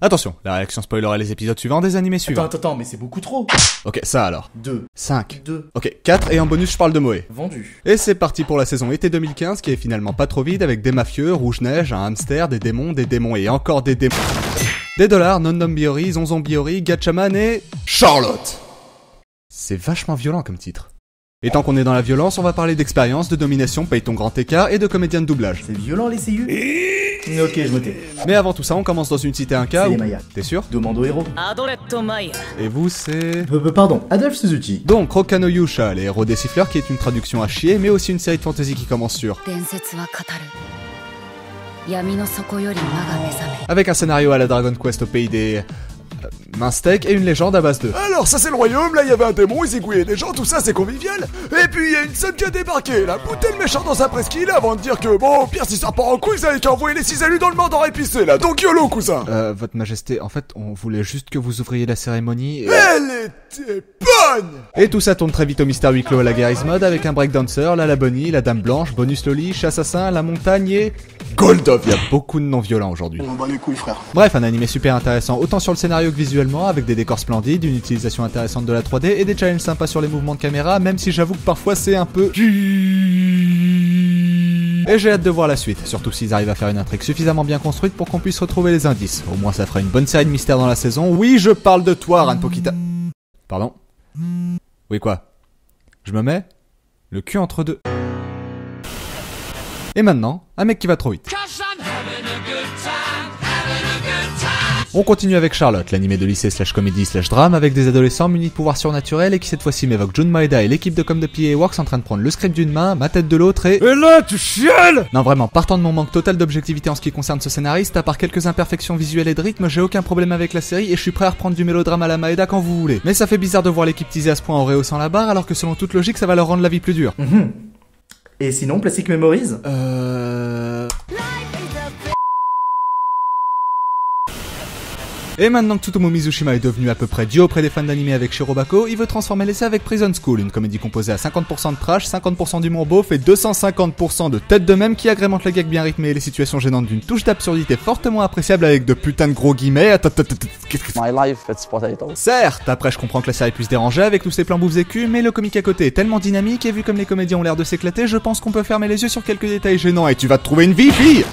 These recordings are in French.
Attention, la réaction spoilera les épisodes suivants des animés suivants. Attends, mais c'est beaucoup trop. Ok, ça alors. 2. 5. 2. Ok, 4 et en bonus je parle de Moé. Vendu. Et c'est parti pour la saison été 2015 qui est finalement pas trop vide avec des mafieux, Rouge-Neige, un hamster, des démons et encore des démons. Des dollars, Non-Nom Biori, Zonzon Biori, Gatchaman et... Charlotte. C'est vachement violent comme titre. Et tant qu'on est dans la violence, on va parler d'expérience, de domination, paye ton grand écart et de comédien de doublage. C'est violent les CU. Ok, je me tais. Mais avant tout ça, on commence dans une cité Inca C'est où... les Mayas. T'es sûr? Demande au héros. Et vous, c'est... Pardon, Adolphe Suzuki. Donc, Roka no Yusha, les héros des siffleurs, qui est une traduction à chier, mais aussi une série de fantasy qui commence sur... Avec un scénario à la Dragon Quest au pays des... Minsteak et une légende à base de... Alors ça c'est le royaume, là il y avait un démon, il zigouillait des gens, tout ça c'est convivial. Et puis il y a une scène qui a débarqué, la bouteille méchante dans sa presqu'île avant de dire que bon, au pire si ça part en couille, vous avez qu'à envoyer les 6 élus dans le mordant épicé là, donc YOLO cousin. Votre majesté, en fait on voulait juste que vous ouvriez la cérémonie... Elle était bonne. Et tout ça tourne très vite au mystère huis clos à la Garry's Mod avec un breakdancer, la Bonnie, la Dame Blanche, Bonus Loli, Chassassin, la Montagne et... Goldov. Il y a beaucoup de noms violents aujourd'hui. On bat les couilles frère. Bref, un animé super intéressant autant sur le scénario que visuellement, avec des décors splendides, une utilisation intéressante de la 3D et des challenges sympas sur les mouvements de caméra, même si j'avoue que parfois c'est un peu... Et j'ai hâte de voir la suite, surtout s'ils arrivent à faire une intrigue suffisamment bien construite pour qu'on puisse retrouver les indices. Au moins ça fera une bonne série de mystères dans la saison. Oui, je parle de toi, Ranpokita. Pardon? Oui quoi? Je me mets le cul entre deux. Et maintenant, un mec qui va trop vite. On continue avec Charlotte, l'animé de lycée / comédie / drame avec des adolescents munis de pouvoirs surnaturels et qui cette fois-ci m'évoque Jun Maeda et l'équipe de com de PA Works en train de prendre le script d'une main, ma tête de l'autre et là tu chiales. Non vraiment, partant de mon manque total d'objectivité en ce qui concerne ce scénariste, à part quelques imperfections visuelles et de rythme, j'ai aucun problème avec la série et je suis prêt à reprendre du mélodrame à la Maeda quand vous voulez. Mais ça fait bizarre de voir l'équipe teaser à ce point en rehaussant la barre alors que selon toute logique ça va leur rendre la vie plus dure. Et sinon, Plastic Memories? Et maintenant que Tsutomu Mizushima est devenu à peu près dieu auprès des fans d'anime avec Shirobako, il veut transformer l'essai avec Prison School, une comédie composée à 50% de trash, 50% d'humour beauf et 250% de tête de même qui agrémente les gags bien rythmés et les situations gênantes d'une touche d'absurdité fortement appréciable avec de putains de gros guillemets. My life, it's potato. Certes, après je comprends que la série puisse déranger avec tous ces plans bouffes et culs, mais le comique à côté est tellement dynamique et vu comme les comédiens ont l'air de s'éclater, je pense qu'on peut fermer les yeux sur quelques détails gênants et tu vas te trouver une vie, fille.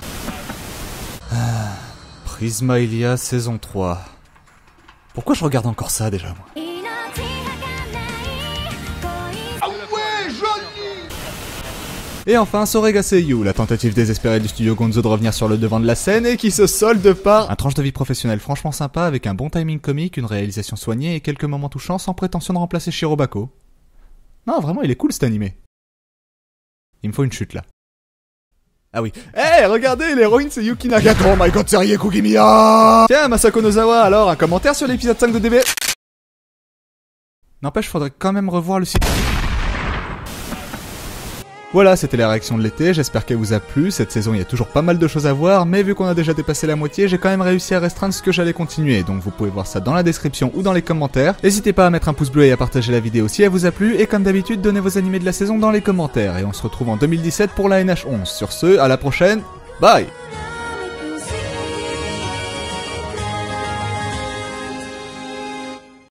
Prismaelia saison 3. Pourquoi je regarde encore ça déjà moi? Et enfin, Sorega Seiyu, la tentative désespérée du studio Gonzo de revenir sur le devant de la scène et qui se solde par un tranche de vie professionnelle franchement sympa avec un bon timing comique, une réalisation soignée et quelques moments touchants sans prétention de remplacer Shirobako. Non, vraiment, il est cool cet animé. Il me faut une chute là. Ah oui. Hey, regardez, l'héroïne c'est Yuki Nagato. Oh my god, c'est Rie Kugimiya. Tiens, Masako Nozawa, alors, un commentaire sur l'épisode 5 de DB. N'empêche, faudrait quand même revoir le site. Voilà, c'était la réaction de l'été, j'espère qu'elle vous a plu. Cette saison, il y a toujours pas mal de choses à voir, mais vu qu'on a déjà dépassé la moitié, j'ai quand même réussi à restreindre ce que j'allais continuer. Donc vous pouvez voir ça dans la description ou dans les commentaires. N'hésitez pas à mettre un pouce bleu et à partager la vidéo si elle vous a plu. Et comme d'habitude, donnez vos animés de la saison dans les commentaires. Et on se retrouve en 2017 pour la NH11. Sur ce, à la prochaine, bye.